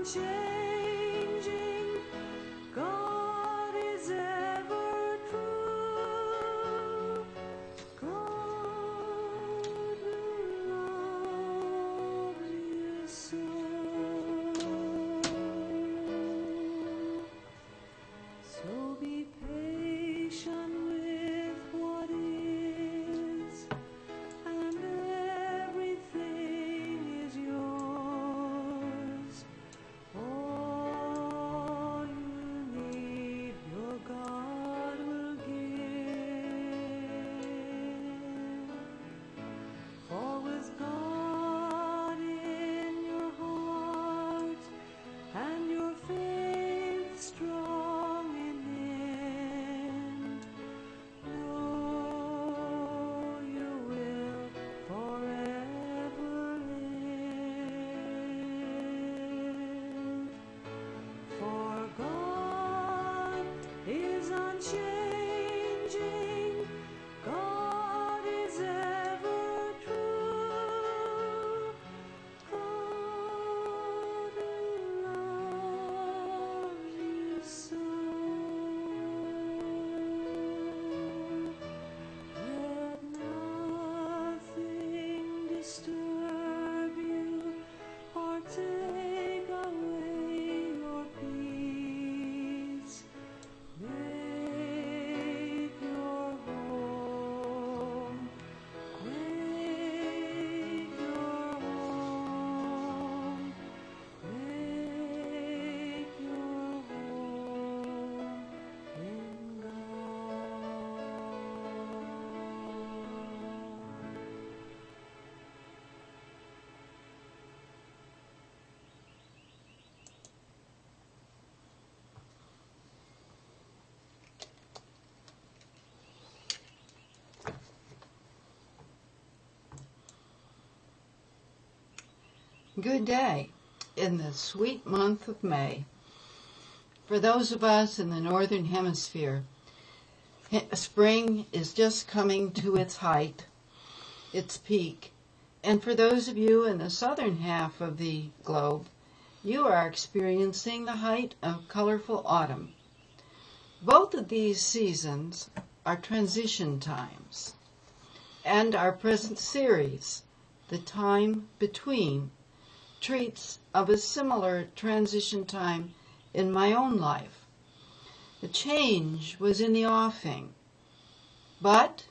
unchanging. God is ever true. God who loves you so. So be patient with what is, and everything is yours. All you need, your God will give. For with God in your heart, and your faith strong in Him, know you will forever live. For God is unchanging. God is ever true. God who loves you so. Let nothing disturb you or take away your peace. Make your home, make your home, make your home in God. Good day in the sweet month of May. For those of us in the Northern Hemisphere, spring is just coming to its height, its peak. And for those of you in the southern half of the globe, you are experiencing the height of colorful autumn. Both of these seasons are transition times. And our present series, The Time Between, treats of a similar transition time in my own life. The change was in the offing, but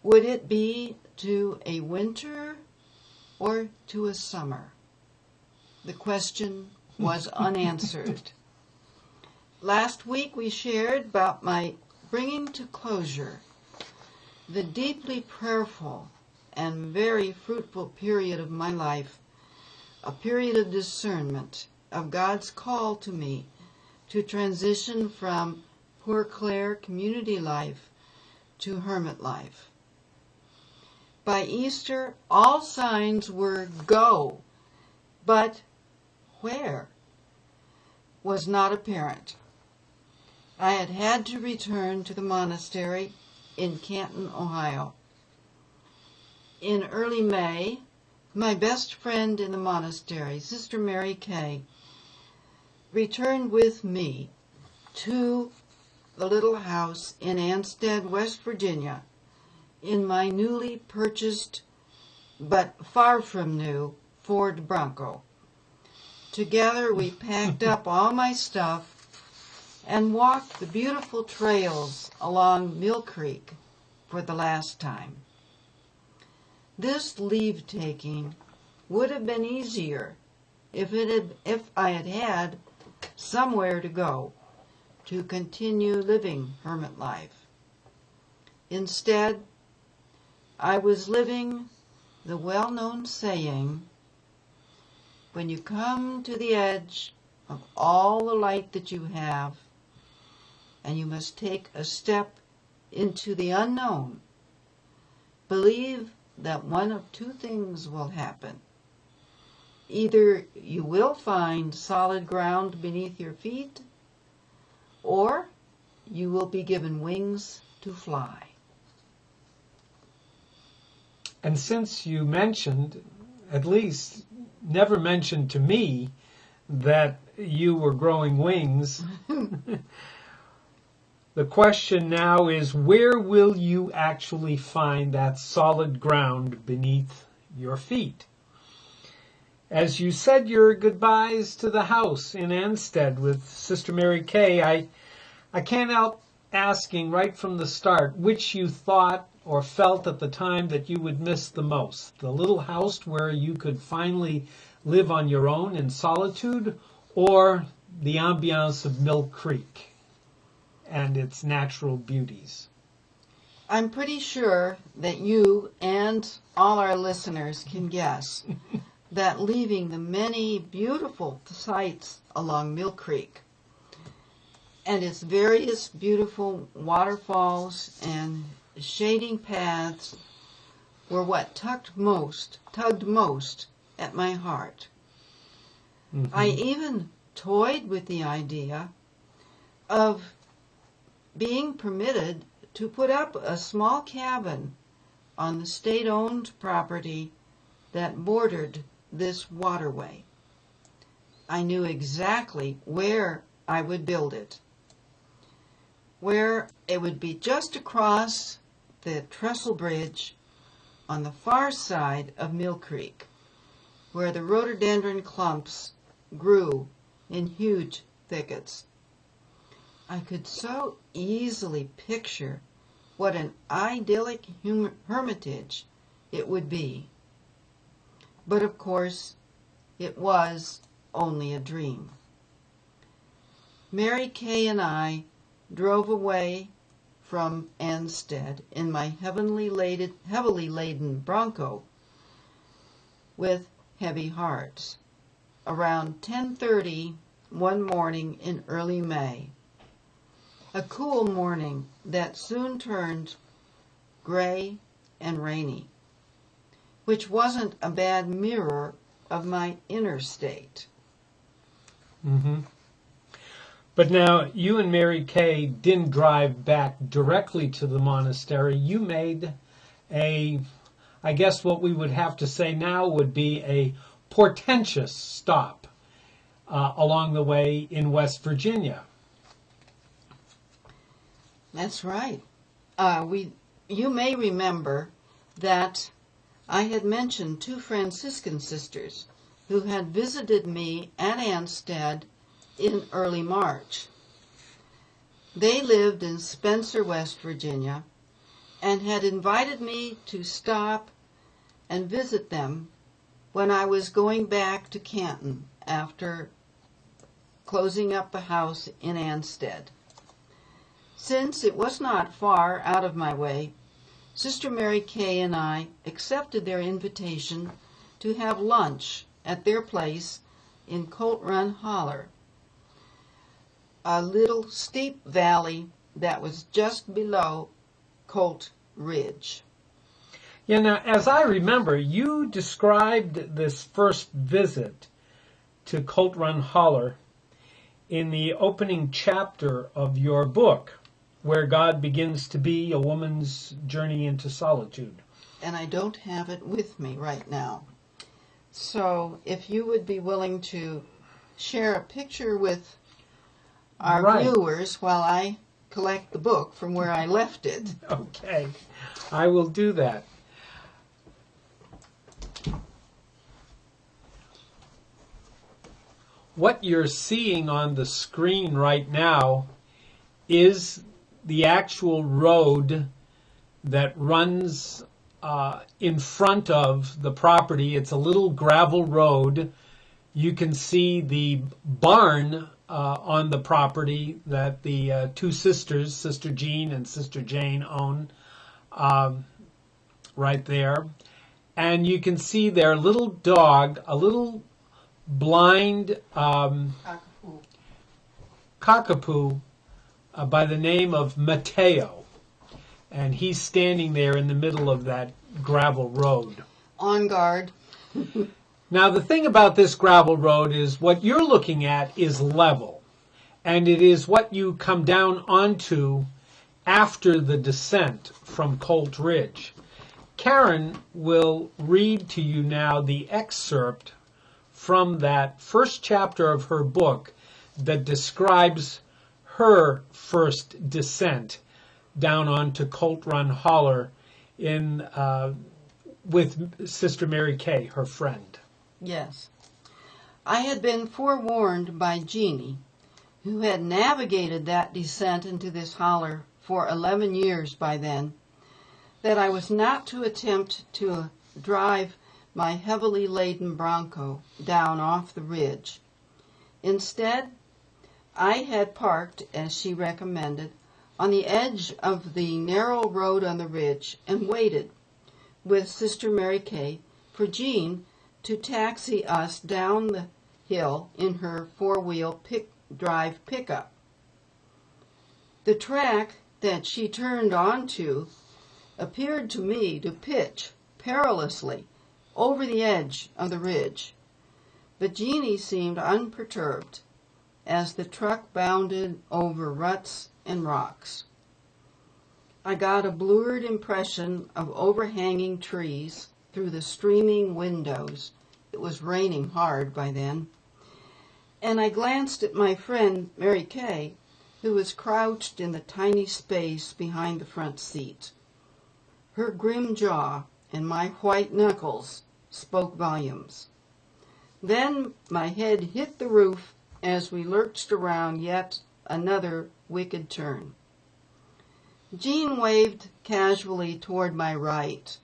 would it be to a winter or to a summer? The question was unanswered. Last week we shared about my bringing to closure the deeply prayerful and very fruitful period of my life, a period of discernment of God's call to me to transition from Poor Clare community life to hermit life. By Easter, all signs were go, but where was not apparent. I had had to return to the monastery in Canton, Ohio. In early May, my best friend in the monastery, Sister Mary Kay, returned with me to the little house in Anstead, West Virginia, in my newly purchased, but far from new, Ford Bronco. Together we packed up all my stuff and walked the beautiful trails along Mill Creek for the last time. This leave-taking would have been easier if I had had somewhere to go to continue living hermit life. Instead, I was living the well-known saying, when you come to the edge of all the light that you have, and you must take a step into the unknown, believe that one of two things will happen. Either you will find solid ground beneath your feet, or you will be given wings to fly. And since you mentioned, at least never mentioned to me, that you were growing wings. The question now is, where will you actually find that solid ground beneath your feet? As you said your goodbyes to the house in Anstead with Sister Mary Kay, I can't help asking right from the start which you thought or felt at the time that you would miss the most. The little house where you could finally live on your own in solitude, or the ambiance of Mill Creek and its natural beauties? I'm pretty sure that you and all our listeners can guess that leaving the many beautiful sights along Mill Creek and its various beautiful waterfalls and shading paths were what tugged most at my heart. Mm-hmm. I even toyed with the idea of being permitted to put up a small cabin on the state-owned property that bordered this waterway. I knew exactly where I would build it, where it would be just across the trestle bridge on the far side of Mill Creek, where the rhododendron clumps grew in huge thickets. I could so easily picture what an idyllic hermitage it would be. But of course, it was only a dream. Mary Kay and I drove away from Anstead in my heavily laden Bronco with heavy hearts around 10:30 one morning in early May. A cool morning that soon turned gray and rainy, which wasn't a bad mirror of my inner state. Mm-hmm. But now, you and Mary Kay didn't drive back directly to the monastery. You made I guess what we would have to say now would be a portentous stop along the way in West Virginia. That's right. You may remember that I had mentioned two Franciscan sisters who had visited me at Anstead in early March. They lived in Spencer, West Virginia, and had invited me to stop and visit them when I was going back to Canton after closing up the house in Anstead. Since it was not far out of my way, Sister Mary Kay and I accepted their invitation to have lunch at their place in Colt Run Holler, a little steep valley that was just below Colt Ridge. Yeah, now, as I remember, you described this first visit to Colt Run Holler in the opening chapter of your book, Where God Begins to Be, A Woman's Journey into Solitude. And I don't have it with me right now. So if you would be willing to share a picture with our viewers while I collect the book from where I left it. Okay, I will do that. What you're seeing on the screen right now is the actual road that runs in front of the property. It's a little gravel road. You can see the barn on the property that the two sisters, Sister Jean and Sister Jane, own right there. And you can see their little dog, a little blind cockapoo by the name of Mateo. And he's standing there in the middle of that gravel road. On guard. Now, the thing about this gravel road is what you're looking at is level. And it is what you come down onto after the descent from Colt Ridge. Karen will read to you now the excerpt from that first chapter of her book that describes her first descent down onto Colt Run Holler with Sister Mary Kay, her friend. Yes. I had been forewarned by Jeannie, who had navigated that descent into this holler for 11 years by then, that I was not to attempt to drive my heavily laden bronco down off the ridge. Instead, I had parked, as she recommended, on the edge of the narrow road on the ridge and waited with Sister Mary Kay for Jean to taxi us down the hill in her four-wheel drive pickup. The track that she turned onto appeared to me to pitch perilously over the edge of the ridge, but Jeannie seemed unperturbed as the truck bounded over ruts and rocks. I got a blurred impression of overhanging trees through the streaming windows. It was raining hard by then. And I glanced at my friend Mary Kay, who was crouched in the tiny space behind the front seat. Her grim jaw and my white knuckles spoke volumes. Then my head hit the roof as we lurched around yet another wicked turn. Jean waved casually toward my right,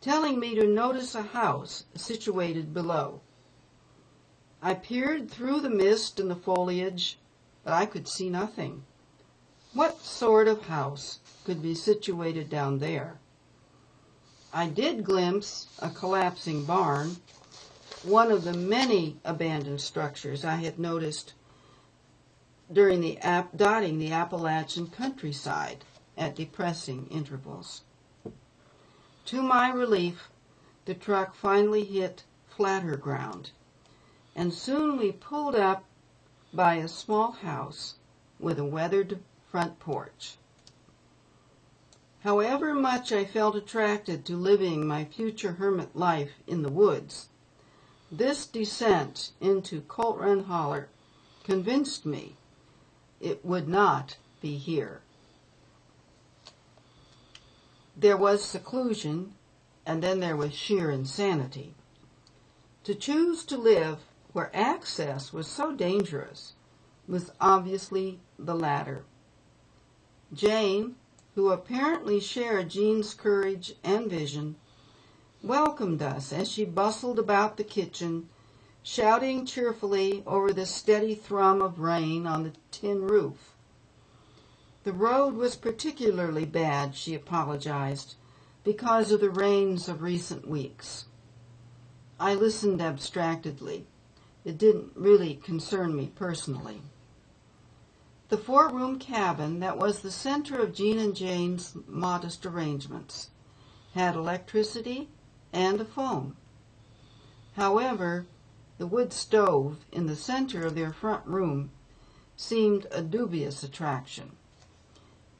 telling me to notice a house situated below. I peered through the mist and the foliage, but I could see nothing. What sort of house could be situated down there? I did glimpse a collapsing barn, one of the many abandoned structures I had noticed during dotting the Appalachian countryside at depressing intervals. To my relief, the truck finally hit flatter ground, and soon we pulled up by a small house with a weathered front porch. However much I felt attracted to living my future hermit life in the woods, this descent into Colt Run Holler convinced me it would not be here. There was seclusion, and then there was sheer insanity. To choose to live where access was so dangerous was obviously the latter. Jane, who apparently shared Jean's courage and vision, welcomed us as she bustled about the kitchen, shouting cheerfully over the steady thrum of rain on the tin roof. The road was particularly bad, she apologized, because of the rains of recent weeks. I listened abstractedly. It didn't really concern me personally. The four-room cabin that was the center of Jean and Jane's modest arrangements had electricity and a phone. However, the wood stove in the center of their front room seemed a dubious attraction,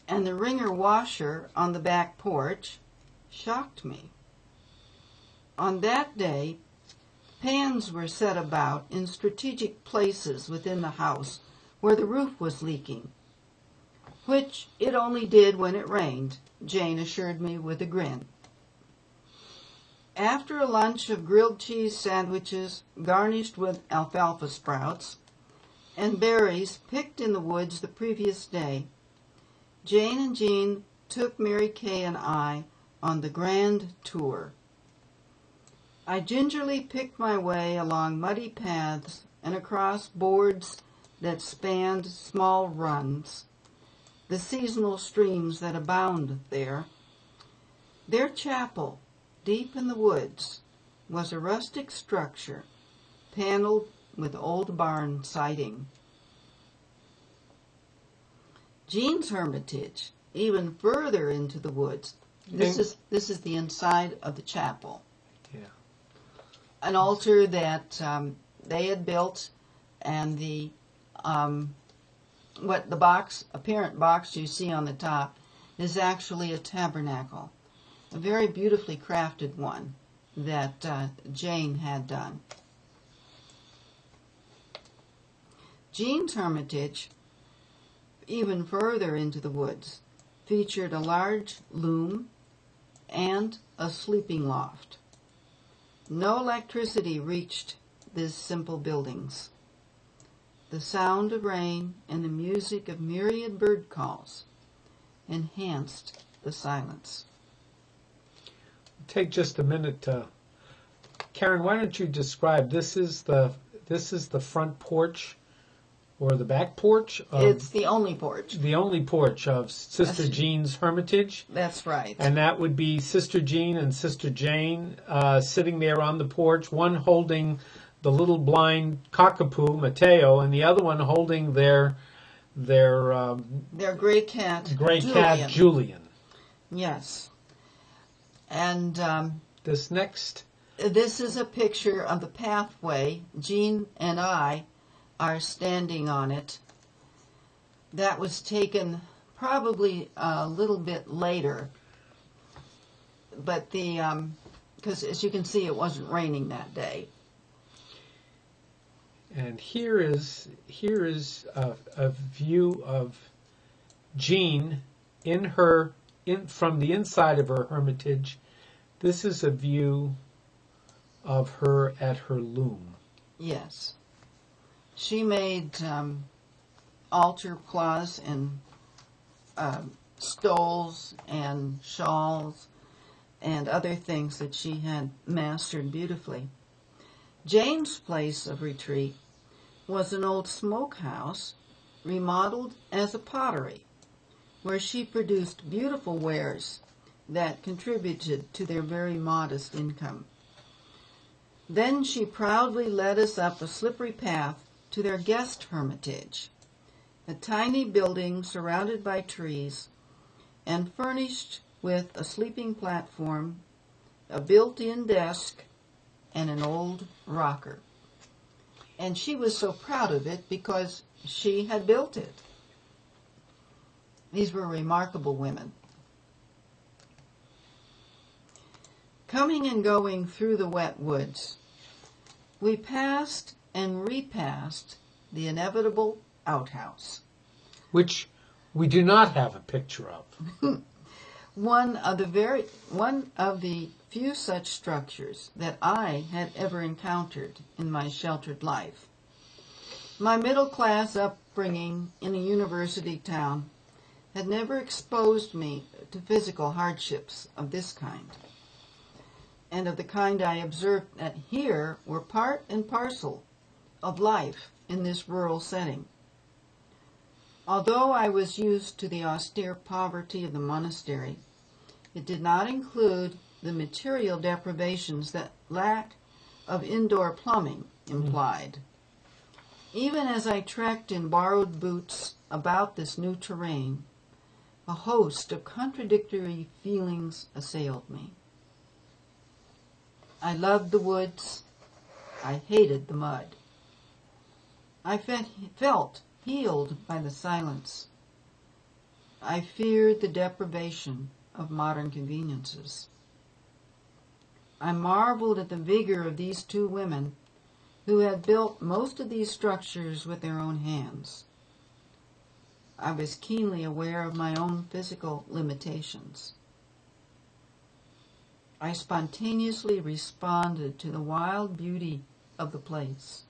and the wringer washer on the back porch shocked me. On that day, pans were set about in strategic places within the house where the roof was leaking, which it only did when it rained, Jane assured me with a grin. After a lunch of grilled cheese sandwiches garnished with alfalfa sprouts and berries picked in the woods the previous day, Jane and Jean took Mary Kay and I on the grand tour. I gingerly picked my way along muddy paths and across boards that spanned small runs, the seasonal streams that abound there. Their chapel, deep in the woods, was a rustic structure paneled with old barn siding. Jean's hermitage, even further into the woods. This is the inside of the chapel. Yeah. An altar that they had built, and the apparent box you see on the top is actually a tabernacle, a very beautifully crafted one that Jane had done. Jean's hermitage, even further into the woods, featured a large loom and a sleeping loft. No electricity reached these simple buildings. The sound of rain and the music of myriad bird calls enhanced the silence. Take just a minute, Karen. Why don't you describe? This is the front porch or the back porch. It's the only porch. The only porch of Sister Jean's hermitage. That's right. And that would be Sister Jean and Sister Jane sitting there on the porch, one holding the little blind cockapoo, Mateo, and the other one holding their gray cat, Julian. Yes. And this is a picture of the pathway. Jean and I are standing on it. That was taken probably a little bit later, but because as you can see, it wasn't raining that day. And here is a view of Jean from the inside of her hermitage. This is a view of her at her loom. Yes. She made altar cloths and stoles and shawls and other things that she had mastered beautifully. Jane's place of retreat was an old smokehouse remodeled as a pottery, where she produced beautiful wares that contributed to their very modest income. Then she proudly led us up a slippery path to their guest hermitage, a tiny building surrounded by trees and furnished with a sleeping platform, a built-in desk, and an old rocker. And she was so proud of it because she had built it. These were remarkable women. Coming and going through the wet woods, we passed and repassed the inevitable outhouse, which we do not have a picture of. One of the few such structures that I had ever encountered in my sheltered life. My middle-class upbringing in a university town had never exposed me to physical hardships of this kind, and of the kind I observed that here were part and parcel of life in this rural setting. Although I was used to the austere poverty of the monastery, it did not include the material deprivations that lack of indoor plumbing implied. Even as I trekked in borrowed boots about this new terrain, a host of contradictory feelings assailed me. I loved the woods. I hated the mud. I felt healed by the silence. I feared the deprivation of modern conveniences. I marveled at the vigor of these two women who had built most of these structures with their own hands. I was keenly aware of my own physical limitations. I spontaneously responded to the wild beauty of the place.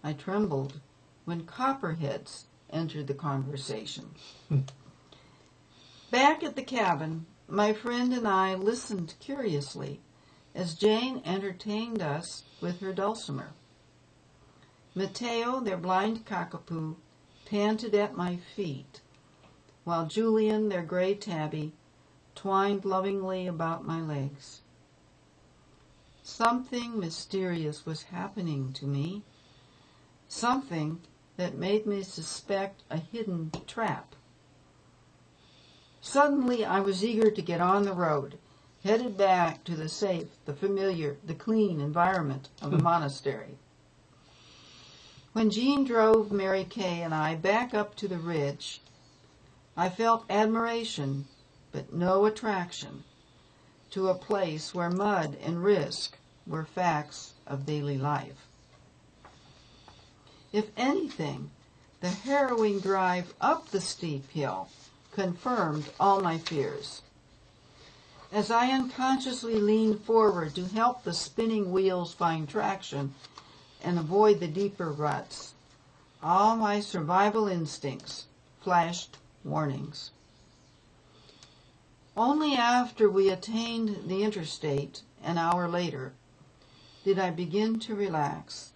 I trembled when copperheads entered the conversation. Back at the cabin, my friend and I listened curiously as Jane entertained us with her dulcimer. Mateo, their blind cockapoo, panted at my feet, while Julian, their gray tabby, twined lovingly about my legs. Something mysterious was happening to me, something that made me suspect a hidden trap. Suddenly I was eager to get on the road, headed back to the safe, the familiar, the clean environment of the monastery. When Jean drove Mary Kay and I back up to the ridge, I felt admiration, but no attraction, to a place where mud and risk were facts of daily life. If anything, the harrowing drive up the steep hill confirmed all my fears. As I unconsciously leaned forward to help the spinning wheels find traction and avoid the deeper ruts, all my survival instincts flashed warnings. Only after we attained the interstate, an hour later, did I begin to relax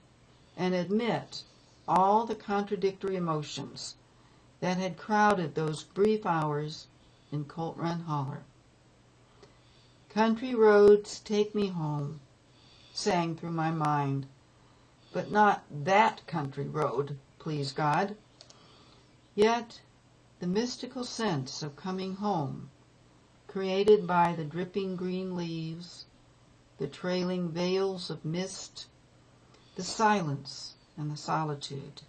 and admit all the contradictory emotions that had crowded those brief hours in Colt Run Holler. Country roads take me home, sang through my mind, but not that country road, please God. Yet the mystical sense of coming home, created by the dripping green leaves, the trailing veils of mist, the silence and the solitude,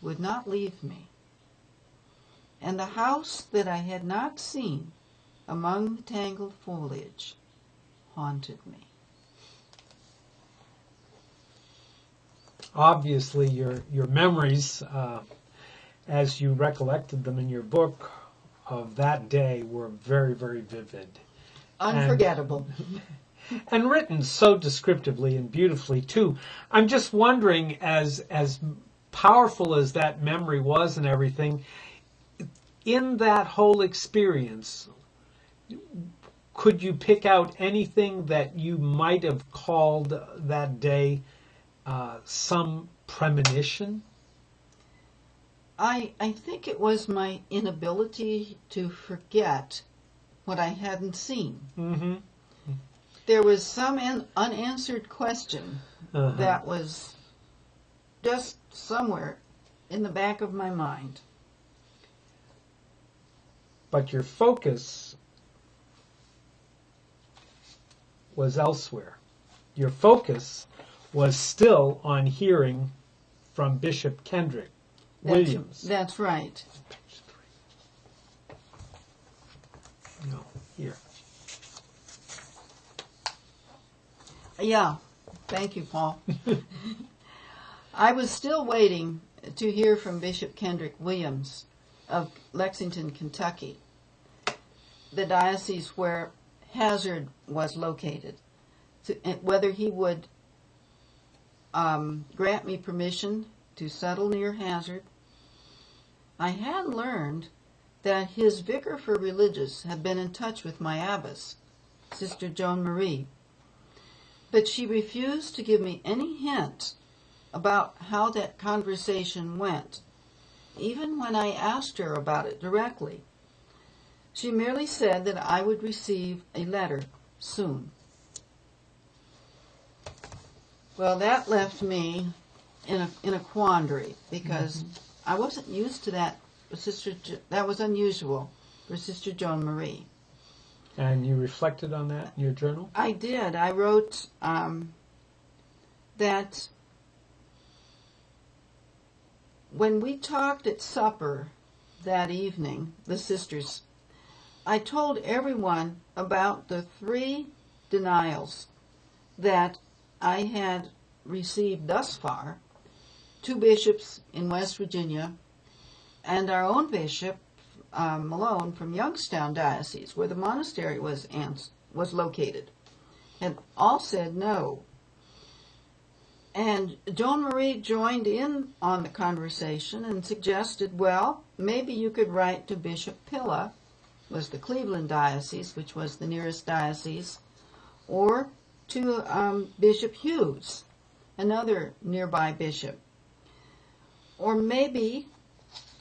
would not leave me. And the house that I had not seen among the tangled foliage haunted me. Obviously, your memories, as you recollected them in your book of that day, were very, very vivid. Unforgettable. And written so descriptively and beautifully, too. I'm just wondering, as powerful as that memory was and everything, in that whole experience, could you pick out anything that you might have called that day some premonition? I think it was my inability to forget what I hadn't seen. Mm-hmm. There was some unanswered question that was just somewhere in the back of my mind. But your focus was elsewhere. Your focus was still on hearing from Bishop Kendrick Williams. That's right. Page 3. No, here. Yeah, thank you, Paul. I was still waiting to hear from Bishop Kendrick Williams of Lexington, Kentucky, the diocese where Hazard was located, whether he would grant me permission to settle near Hazard. I had learned that his vicar for religious had been in touch with my abbess, Sister Joan Marie, but she refused to give me any hint about how that conversation went, even when I asked her about it directly. She merely said that I would receive a letter soon. Well, that left me in a quandary because I wasn't used to that. That was unusual for Sister Joan Marie. And you reflected on that in your journal? I did. I wrote that when we talked at supper that evening, the sisters, I told everyone about the 3 denials that I had received thus far, 2 bishops in West Virginia, and our own bishop, Malone, from Youngstown Diocese, where the monastery was located, had all said no. And Joan Marie joined in on the conversation and suggested, well, maybe you could write to Bishop Pilla, was the Cleveland Diocese, which was the nearest diocese, or to Bishop Hughes, another nearby bishop, or maybe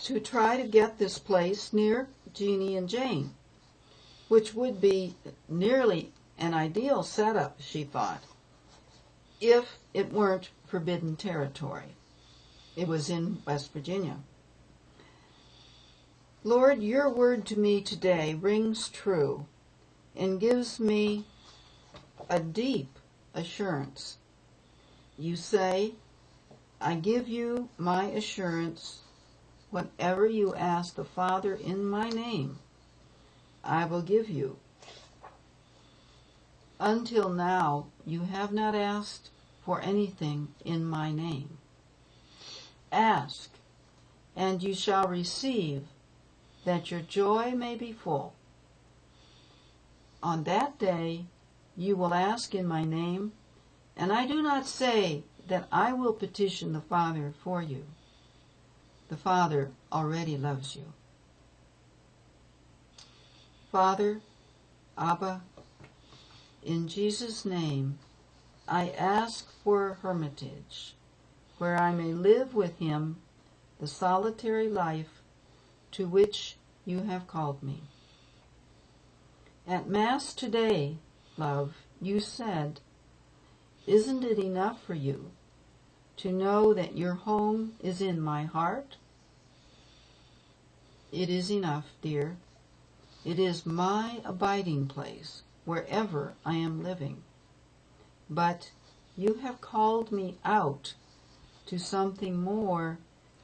to try to get this place near Jeannie and Jane, which would be nearly an ideal setup, she thought, if it weren't forbidden territory. It was in West Virginia. Lord, your word to me today rings true and gives me a deep assurance. You say, I give you my assurance, whatever you ask the Father in my name, I will give you. Until now, you have not asked for anything in my name. Ask, and you shall receive, that your joy may be full. On that day you will ask in my name, and I do not say that I will petition the Father for you. The Father already loves you. Father, Abba, in Jesus' name, I ask for Hermitage, where I may live with him the solitary life to which you have called me. At Mass today, love, you said, "Isn't it enough for you to know that your home is in my heart?" It is enough, dear. It is my abiding place wherever I am living. But you have called me out to something more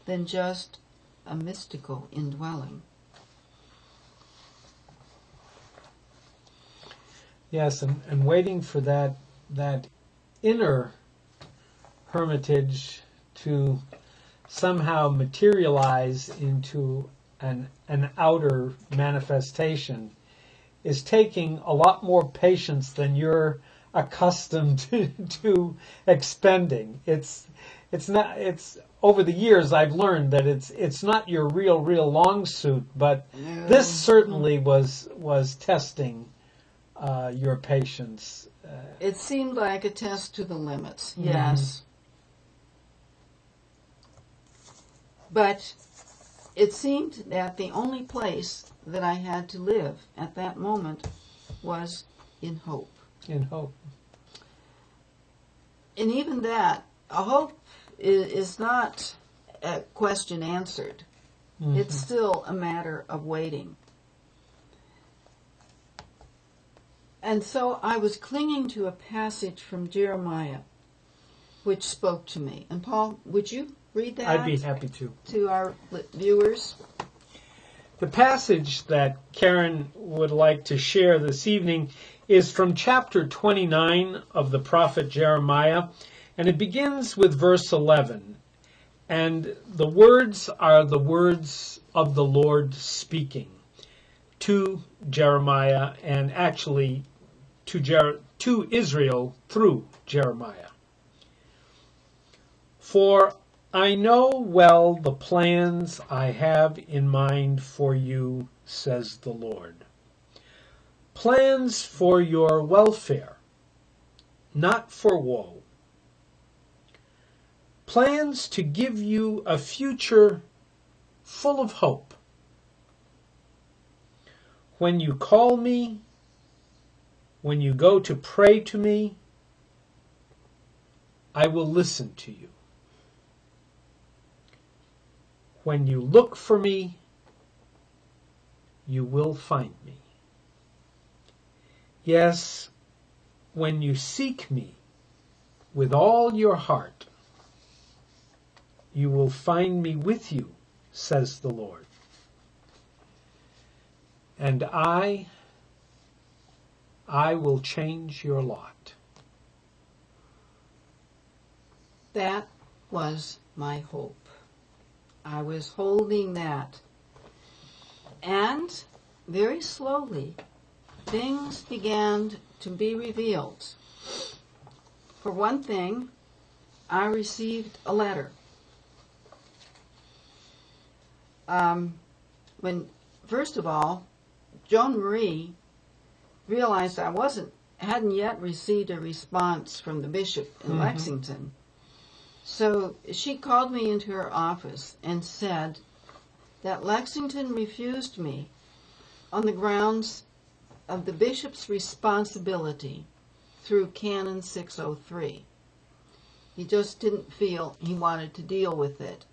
than just a mystical indwelling. Yes, and waiting for that inner hermitage to somehow materialize into an outer manifestation is taking a lot more patience than you're accustomed to expending. It's over the years I've learned that it's not your real long suit, but this certainly was testing your patience. It seemed like a test to the limits, yes. But it seemed that the only place that I had to live at that moment was in hope. In hope. And even that, a hope is not a question answered. It's still a matter of waiting. And so I was clinging to a passage from Jeremiah, which spoke to me. And Paul, would you read that? I'd be happy to our viewers. The passage that Karen would like to share this evening is from chapter 29 of the prophet Jeremiah, and it begins with verse 11. And the words are the words of the Lord speaking to Jeremiah, and actually to Israel through Jeremiah. For I know well the plans I have in mind for you, says the Lord. Plans for your welfare, not for woe. Plans to give you a future full of hope. When you call me, when you go to pray to me, I will listen to you. When you look for me, you will find me. Yes, when you seek me with all your heart, you will find me with you, says the Lord. And I will change your lot. That was my hope. I was holding that. And very slowly, things began to be revealed. For one thing, I received a letter. First of all, Joan Marie realized I hadn't yet received a response from the bishop in Lexington. So she called me into her office and said that Lexington refused me on the grounds of the bishop's responsibility through Canon 603. He just didn't feel he wanted to deal with it.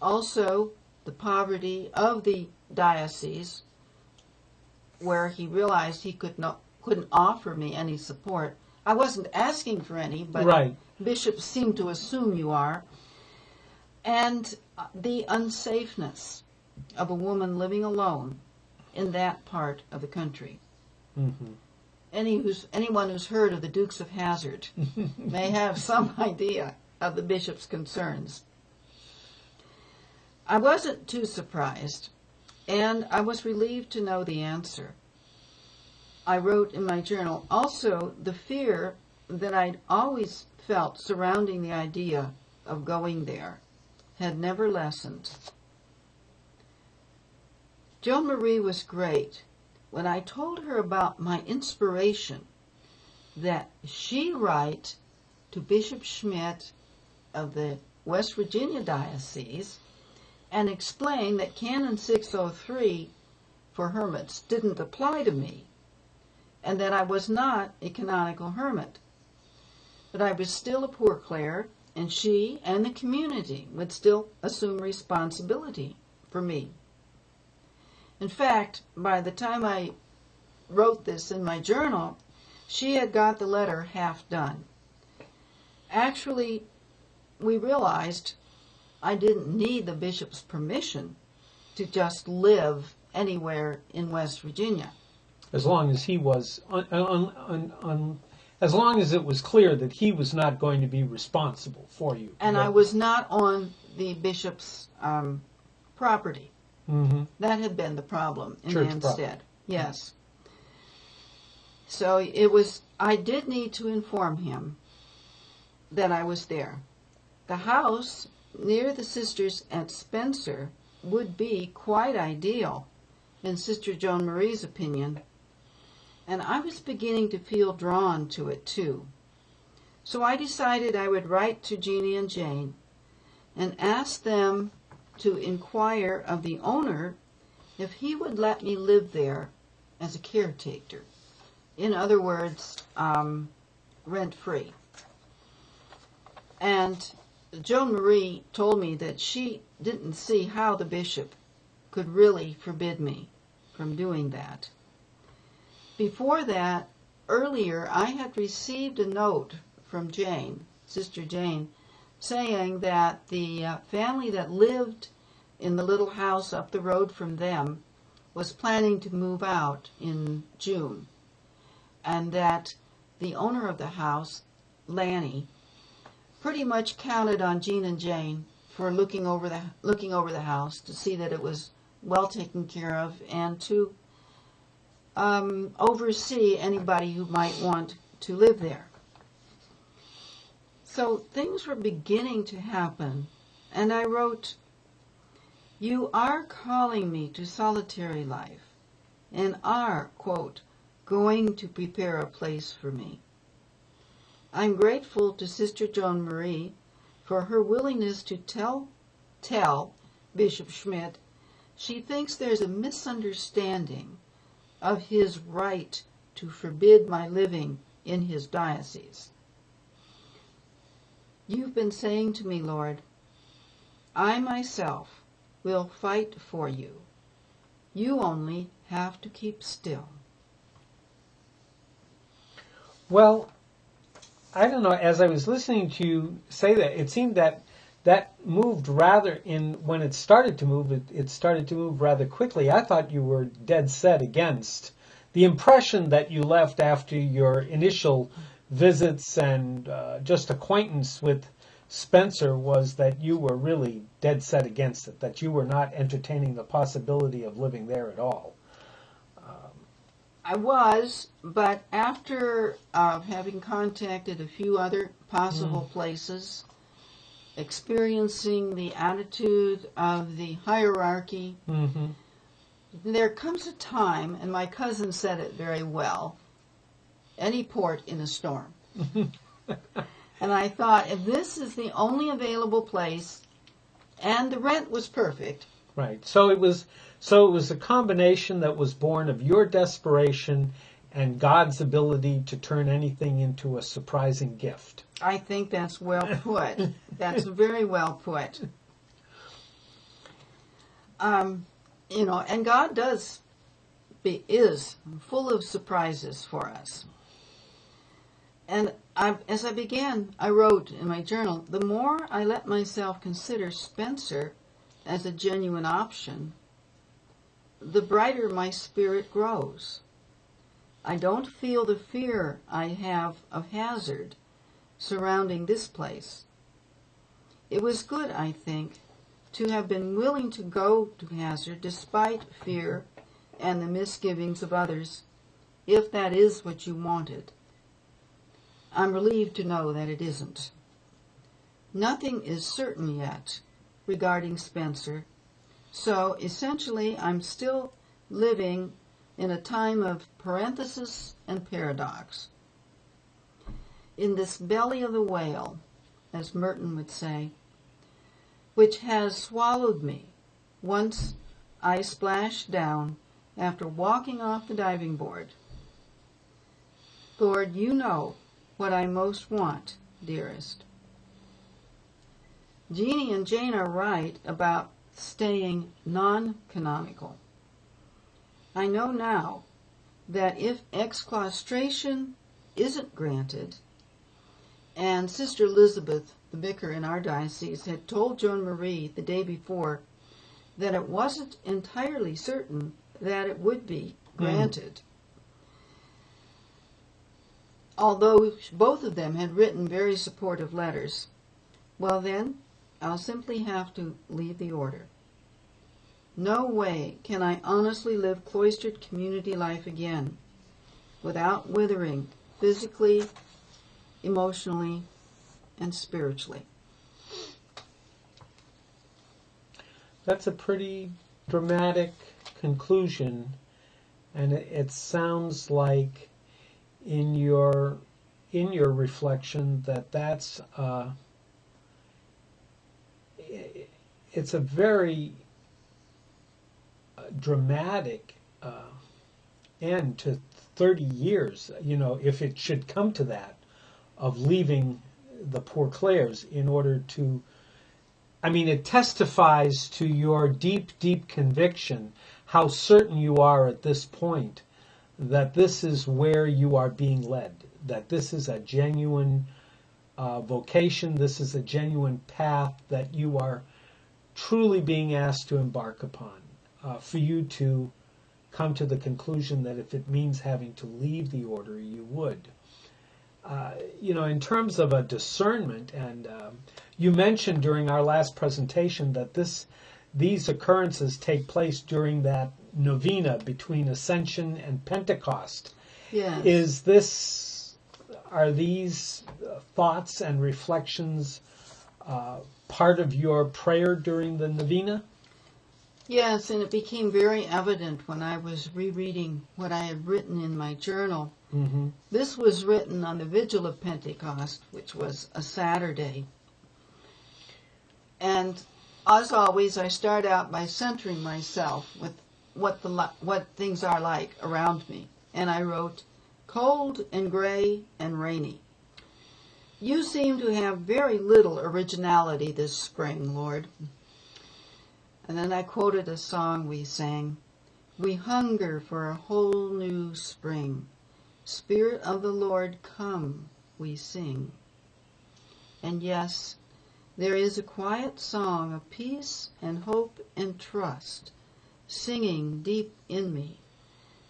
Also, the poverty of the diocese, where he realized he couldn't offer me any support. I wasn't asking for any, but bishops seem to assume you are. And the unsafeness of a woman living alone in that part of the country. Anyone who's heard of the Dukes of Hazzard may have some idea of the bishop's concerns. I wasn't too surprised, and I was relieved to know the answer. I wrote in my journal, also, the fear that I'd always felt surrounding the idea of going there had never lessened. Joan Marie was great. When I told her about my inspiration, that she write to Bishop Schmidt of the West Virginia Diocese and explain that Canon 603 for hermits didn't apply to me, and that I was not a canonical hermit. But I was still a poor Clare, and she and the community would still assume responsibility for me. In fact, by the time I wrote this in my journal, she had got the letter half done. Actually, we realized I didn't need the bishop's permission to just live anywhere in West Virginia. As long as he was, as long as it was clear that he was not going to be responsible for you. And I was not on the bishop's property. Mm-hmm. That had been the problem in Church Hampstead. property. Yes. So it was, I did need to inform him that I was there. The house near the sisters at Spencer would be quite ideal, in Sister Joan Marie's opinion, and I was beginning to feel drawn to it too. So I decided I would write to Jeannie and Jane and ask them to inquire of the owner if he would let me live there as a caretaker. In other words, rent-free. And Joan Marie told me that she didn't see how the bishop could really forbid me from doing that. Before that, earlier, I had received a note from Jane, Sister Jane, saying that the family that lived in the little house up the road from them was planning to move out in June, and that the owner of the house, Lanny, pretty much counted on Jean and Jane for looking over the house to see that it was well taken care of and to oversee anybody who might want to live there. So things were beginning to happen, and I wrote, "You are calling me to solitary life and are, quote, going to prepare a place for me. I'm grateful to Sister Joan Marie for her willingness to tell Bishop Schmidt she thinks there's a misunderstanding of his right to forbid my living in his diocese. You've been saying to me, Lord, I myself will fight for you. You only have to keep still." Well, I don't know, as I was listening to you say that, it seemed that moved rather when it started to move, it started to move rather quickly. I thought you were dead set against the impression that you left after your initial visits and just acquaintance with Spencer was that you were really dead set against it, that you were not entertaining the possibility of living there at all. I was, but after having contacted a few other possible places, experiencing the attitude of the hierarchy, there comes a time, and my cousin said it very well, any port in a storm. And I thought, if this is the only available place, and the rent was perfect. Right. So it was a combination that was born of your desperation and God's ability to turn anything into a surprising gift. I think that's well put. That's very well put. And God is full of surprises for us. And as I began, I wrote in my journal, the more I let myself consider Spencer as a genuine option, the brighter my spirit grows. I don't feel the fear I have of hazard surrounding this place. It was good, I think, to have been willing to go to hazard despite fear and the misgivings of others, if that is what you wanted. I'm relieved to know that it isn't. Nothing is certain yet regarding Spencer, so essentially I'm still living in a time of parenthesis and paradox. In this belly of the whale, as Merton would say, which has swallowed me once I splashed down after walking off the diving board. Lord, you know what I most want, dearest. Jeannie and Jane are right about staying non-canonical. I know now that if exclaustration isn't granted, and Sister Elizabeth, the vicar in our diocese, had told Joan Marie the day before that it wasn't entirely certain that it would be granted. Although both of them had written very supportive letters, well then, I'll simply have to leave the order. No way can I honestly live cloistered community life again without withering physically, emotionally, and spiritually. That's a pretty dramatic conclusion, and it sounds like in your reflection that's it's a very dramatic end to 30 years, if it should come to that, of leaving the Poor Clares in order to, it testifies to your deep, deep conviction, how certain you are at this point that this is where you are being led, that this is a genuine vocation, this is a genuine path that you are truly being asked to embark upon, for you to come to the conclusion that if it means having to leave the order, you would. In terms of a discernment, and you mentioned during our last presentation that these occurrences take place during that novena between Ascension and Pentecost. Yes. Are these thoughts and reflections part of your prayer during the novena? Yes, and it became very evident when I was rereading what I had written in my journal. Mm-hmm. This was written on the Vigil of Pentecost, which was a Saturday. And as always, I start out by centering myself with what things are like around me. And I wrote, cold and gray and rainy. You seem to have very little originality this spring, Lord. And then I quoted a song we sang. We hunger for a whole new spring. Spirit of the Lord, come, we sing. And yes, there is a quiet song of peace and hope and trust singing deep in me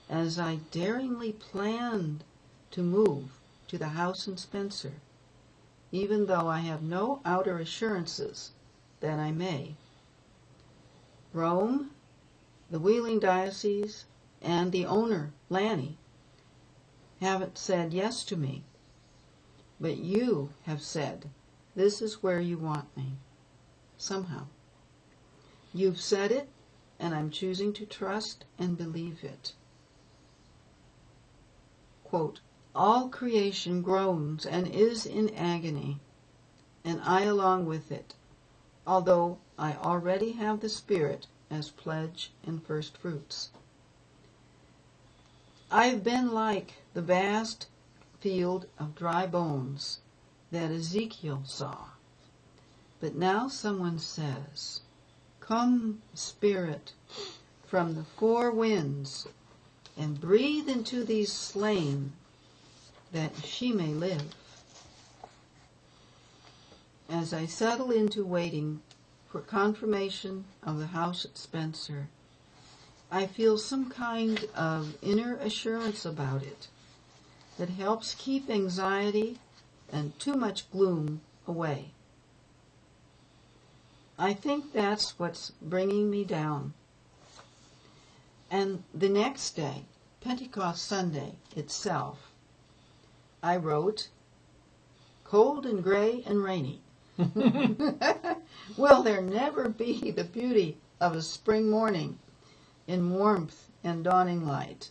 as I daringly planned to move to the house in Spencer, even though I have no outer assurances that I may. Rome, the Wheeling Diocese, and the owner, Lanny, haven't said yes to me, but you have said, this is where you want me, somehow. You've said it, and I'm choosing to trust and believe it. Quote, all creation groans and is in agony, and I along with it, although I already have the Spirit as pledge and first fruits. I've been like the vast field of dry bones that Ezekiel saw. But now someone says, come, Spirit, from the four winds, and breathe into these slain, that she may live. As I settle into waiting for confirmation of the house at Spencer, I feel some kind of inner assurance about it that helps keep anxiety and too much gloom away. I think that's what's bringing me down. And the next day, Pentecost Sunday itself, I wrote, cold and gray and rainy. Will there never be the beauty of a spring morning in warmth and dawning light?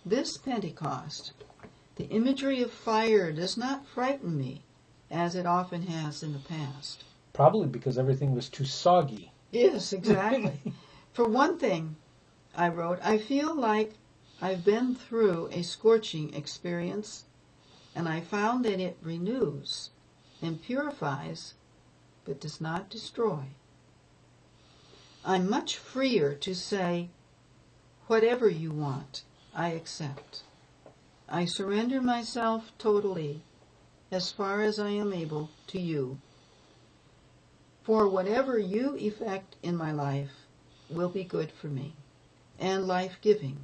This Pentecost, the imagery of fire does not frighten me as it often has in the past. Probably because everything was too soggy. Yes, exactly. For one thing, I wrote, I feel like I've been through a scorching experience, and I found that it renews and purifies, but does not destroy. I'm much freer to say, whatever you want, I accept. I surrender myself totally, as far as I am able, to you. For whatever you effect in my life will be good for me and life-giving.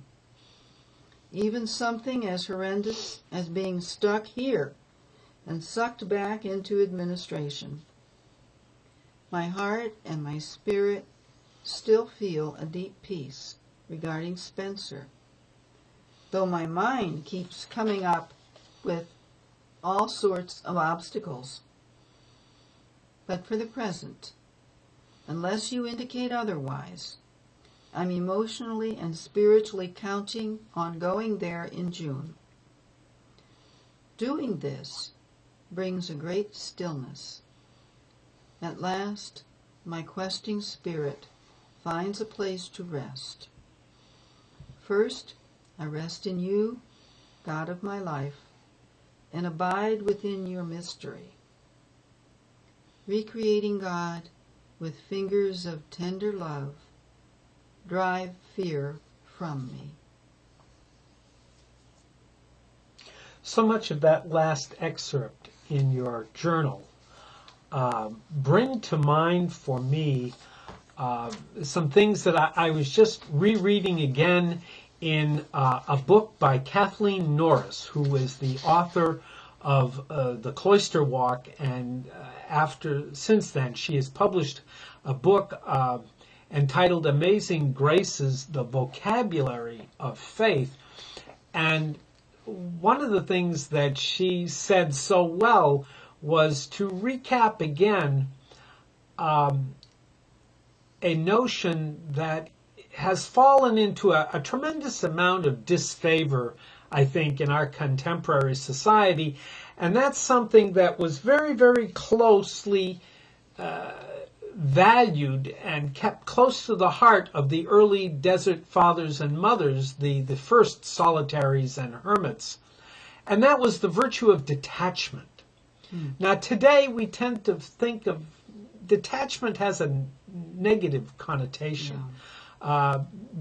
Even something as horrendous as being stuck here and sucked back into administration. My heart and my spirit still feel a deep peace regarding Spencer, though my mind keeps coming up with all sorts of obstacles. But for the present, unless you indicate otherwise, I'm emotionally and spiritually counting on going there in June. Doing this brings a great stillness. At last, my questing spirit finds a place to rest. First, I rest in you, God of my life, and abide within your mystery. Recreating God with fingers of tender love, drive fear from me. So much of that last excerpt in your journal bring to mind for me some things that I was just rereading again in a book by Kathleen Norris, who is the author of The Cloister Walk, and since then she has published a book entitled Amazing Graces, The Vocabulary of Faith. And one of the things that she said so well was to recap again a notion that has fallen into a tremendous amount of disfavor, I think, in our contemporary society. And that's something that was very, very closely valued and kept close to the heart of the early desert fathers and mothers, the first solitaries and hermits. And that was the virtue of detachment. Now, today we tend to think of detachment has a negative connotation.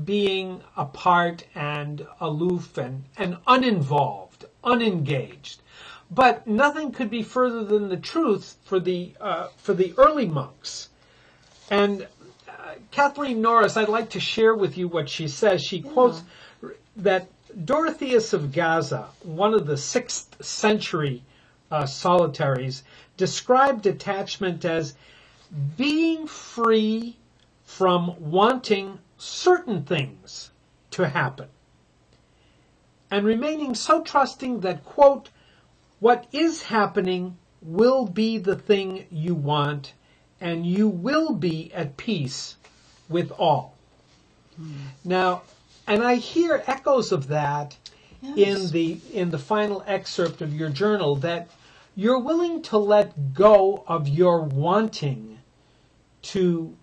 Being apart and aloof and uninvolved, unengaged. But nothing could be further than the truth for the early monks. And Kathleen Norris, I'd like to share with you what she says. She quotes that Dorotheus of Gaza, one of the 6th century solitaries, described detachment as being free from wanting certain things to happen, and remaining so trusting that, quote, what is happening will be the thing you want, and you will be at peace with all. Now, and I hear echoes of that in the final excerpt of your journal, that you're willing to let go of your wanting to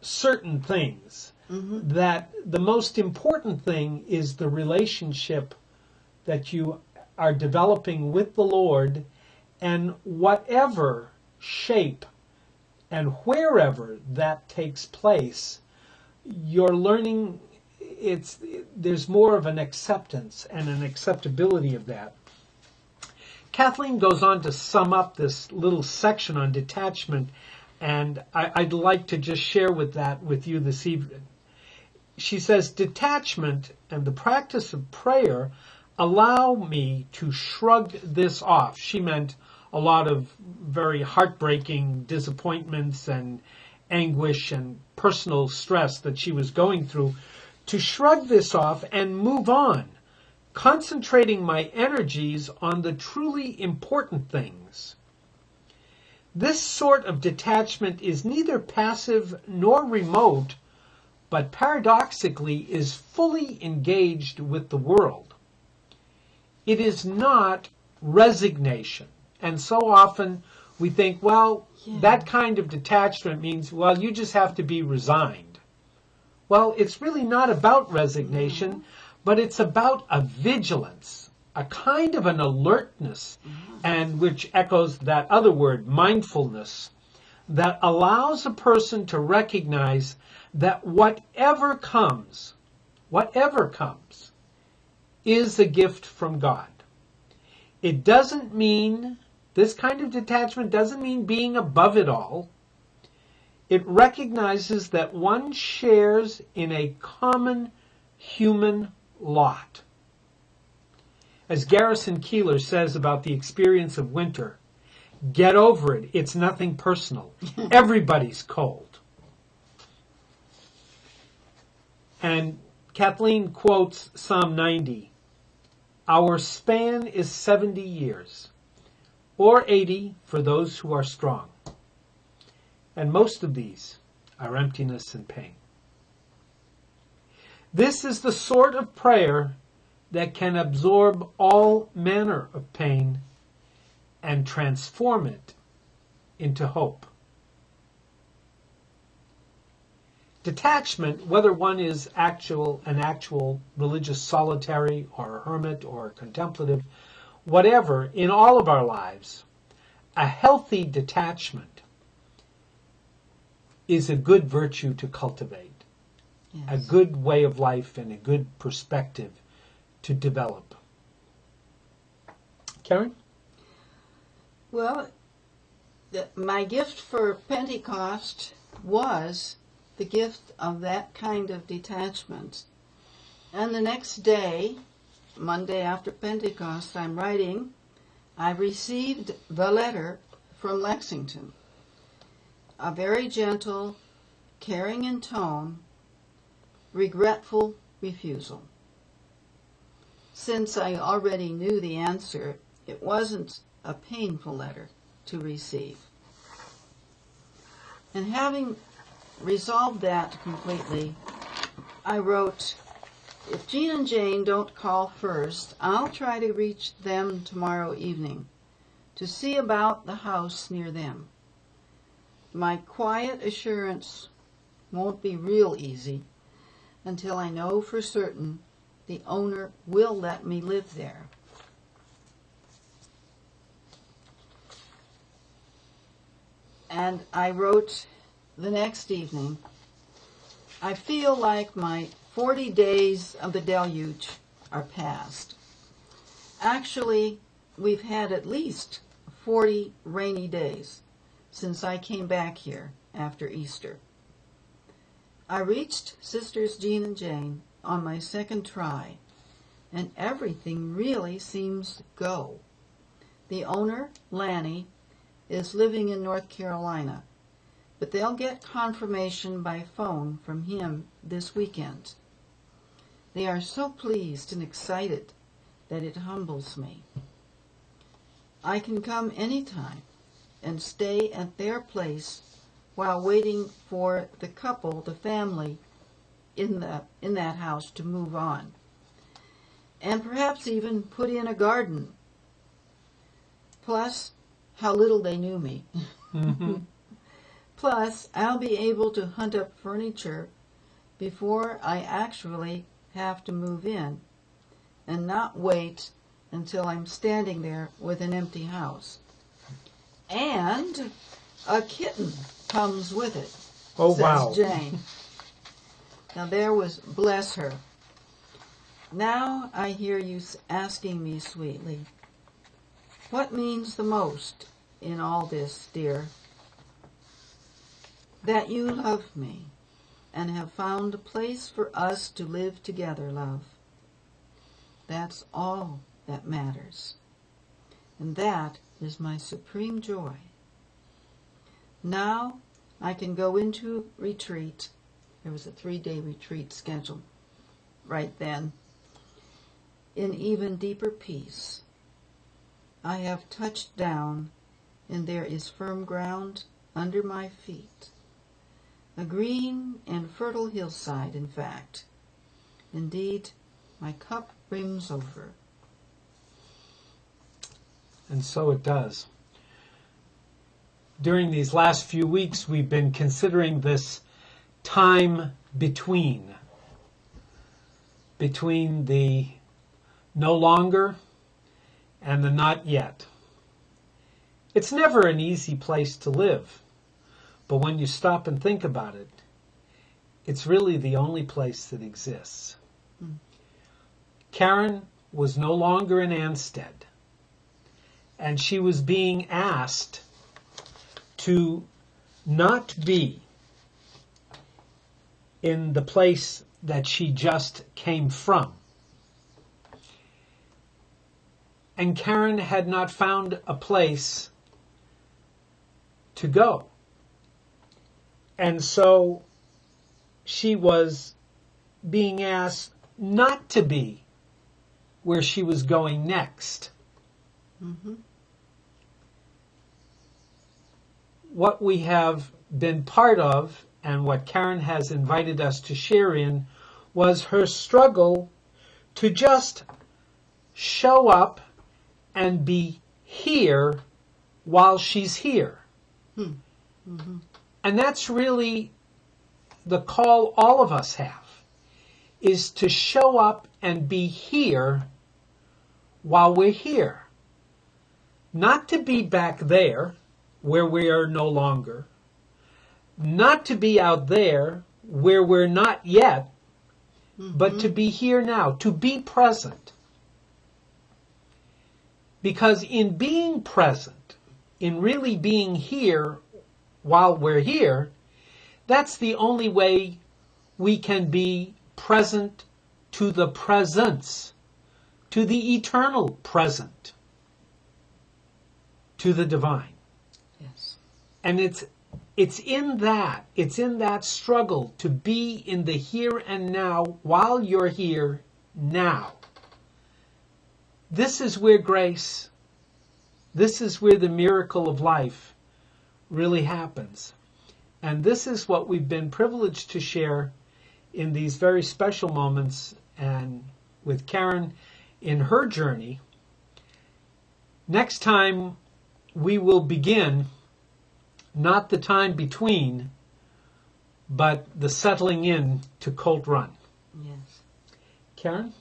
certain things, that the most important thing is the relationship that you are developing with the Lord, and whatever shape and wherever that takes place, you're learning there's more of an acceptance and an acceptability of that. Kathleen goes on to sum up this little section on detachment, and I'd like to just share with you this evening. She says, detachment and the practice of prayer allow me to shrug this off. She meant a lot of very heartbreaking disappointments and anguish and personal stress that she was going through, to shrug this off and move on, concentrating my energies on the truly important things. This sort of detachment is neither passive nor remote, but paradoxically is fully engaged with the world. It is not resignation. And so often we think, well, that kind of detachment means, well, you just have to be resigned. Well, it's really not about resignation, but it's about a vigilance, a kind of an alertness, and which echoes that other word, mindfulness, that allows a person to recognize that whatever comes, is a gift from God. It doesn't mean, this kind of detachment doesn't mean being above it all. It recognizes that one shares in a common human lot. As Garrison Keillor says about the experience of winter, get over it. It's nothing personal. Everybody's cold. And Kathleen quotes Psalm 90. Our span is 70 years, or 80 for those who are strong. And most of these are emptiness and pain. This is the sort of prayer that can absorb all manner of pain and transform it into hope. Detachment, whether one is an actual religious solitary or a hermit or a contemplative, whatever, in all of our lives, a healthy detachment is a good virtue to cultivate, a good way of life and a good perspective to develop. Karen? Well, my gift for Pentecost was the gift of that kind of detachment. And the next day, Monday after Pentecost, I'm writing, I received the letter from Lexington. A very gentle, caring in tone, regretful refusal. Since I already knew the answer, it wasn't a painful letter to receive. And having resolved that completely, I wrote, if Jean and Jane don't call first, I'll try to reach them tomorrow evening to see about the house near them. My quiet assurance won't be real easy until I know for certain the owner will let me live there. And I wrote the next evening, I feel like my 40 days of the deluge are past. Actually, we've had at least 40 rainy days since I came back here after Easter. I reached Sisters Jean and Jane on my second try, and everything really seems to go. The owner, Lanny, is living in North Carolina, but they'll get confirmation by phone from him this weekend. They are so pleased and excited that it humbles me. I can come anytime and stay at their place while waiting for the couple, the family in that house to move on, and perhaps even put in a garden. Plus, how little they knew me. Mm-hmm. Plus, I'll be able to hunt up furniture before I actually have to move in, and not wait until I'm standing there with an empty house. And a kitten comes with it, says wow. Jane. Now there was, bless her. Now I hear you asking me sweetly, what means the most in all this, dear? That you love me and have found a place for us to live together, love. That's all that matters. And that is my supreme joy. Now I can go into retreat. There was a 3-day retreat scheduled right then, in even deeper peace. I have touched down, and there is firm ground under my feet. A green and fertile hillside, in fact. Indeed, my cup brims over. And so it does. During these last few weeks, we've been considering this time between the no longer and the not yet. It's never an easy place to live, but when you stop and think about it, it's really the only place that exists. Karen was no longer in Anstead, and she was being asked to not be in the place that she just came from. And Karen had not found a place to go. And so she was being asked not to be where she was going next. Mm-hmm. What we have been part of, and what Karen has invited us to share in, was her struggle to just show up and be here while she's here. Mm-hmm. And that's really the call all of us have, is to show up and be here while we're here. Not to be back there where we are no longer. Not to be out there where we're not yet, but to be here now, to be present. Because in being present, in really being here while we're here, that's the only way we can be present to the presence, to the eternal present, to the divine. Yes. And it's in that struggle to be in the here and now while you're here now. This is where grace, this is where the miracle of life really happens. And this is what we've been privileged to share in these very special moments, and with Karen in her journey. Next time we will begin not the time between, but the settling in to Colt Run. Yes. Karen?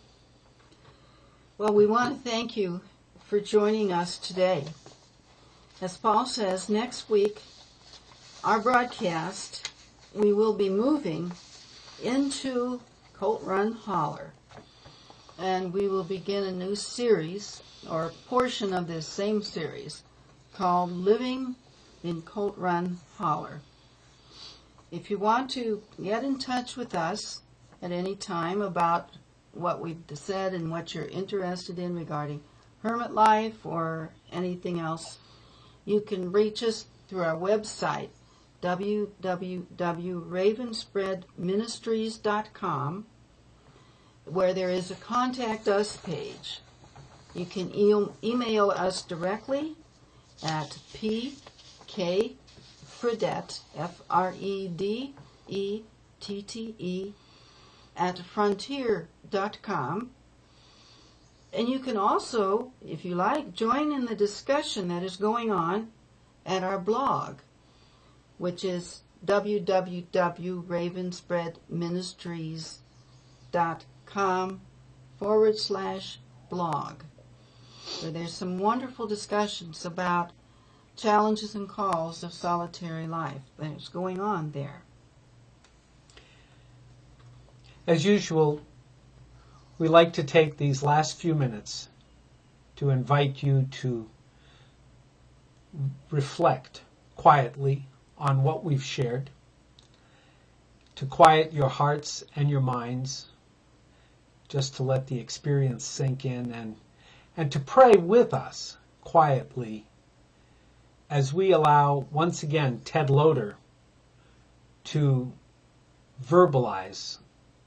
Well, we want to thank you for joining us today. As Paul says, next week, our broadcast, we will be moving into Colt Run Holler. And we will begin a new series, or a portion of this same series, called Living in Colt Run Holler. If you want to get in touch with us at any time about what we've said and what you're interested in regarding hermit life or anything else, you can reach us through our website, www.ravenspreadministries.com, where there is a Contact Us page. You can email us directly at pkfredette, F-R-E-D-E-T-T-E, at frontier.com. And you can also, if you like, join in the discussion that is going on at our blog, which is www.ravenspreadministries.com/blog, where there's some wonderful discussions about challenges and calls of solitary life that is going on there. As usual, we like to take these last few minutes to invite you to reflect quietly on what we've shared, to quiet your hearts and your minds, just to let the experience sink in, and to pray with us quietly as we allow, once again, Ted Loder to verbalize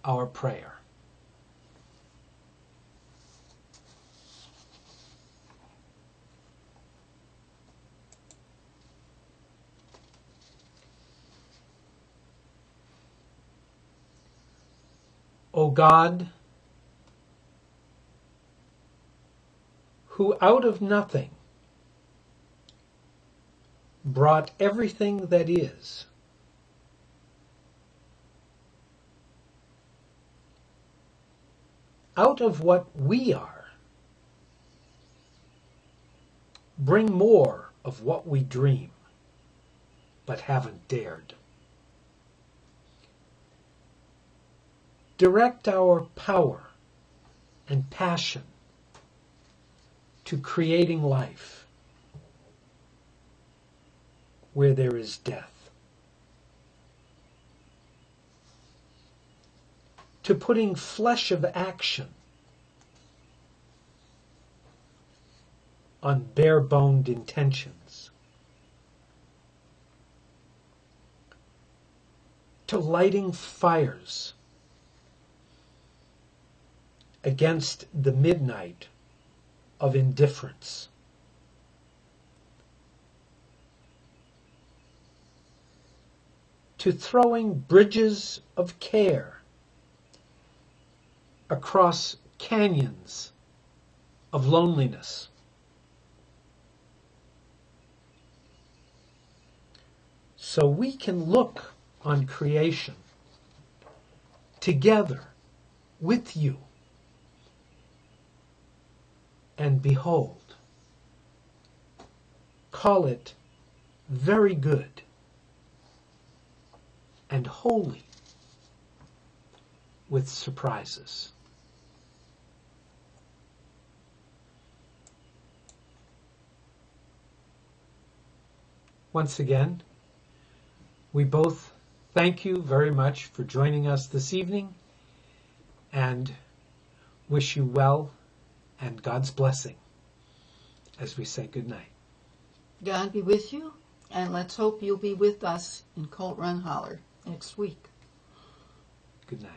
our prayer. O God, who out of nothing brought everything that is, out of what we are, bring more of what we dream, but haven't dared. Direct our power and passion to creating life where there is death, to putting flesh of action on bare-boned intentions, to lighting fires against the midnight of indifference, to throwing bridges of care across canyons of loneliness, so we can look on creation together with you and behold, call it very good and holy with surprises. Once again, we both thank you very much for joining us this evening and wish you well and God's blessing as we say good night. God be with you, and let's hope you'll be with us in Colt Run Holler next week. Good night.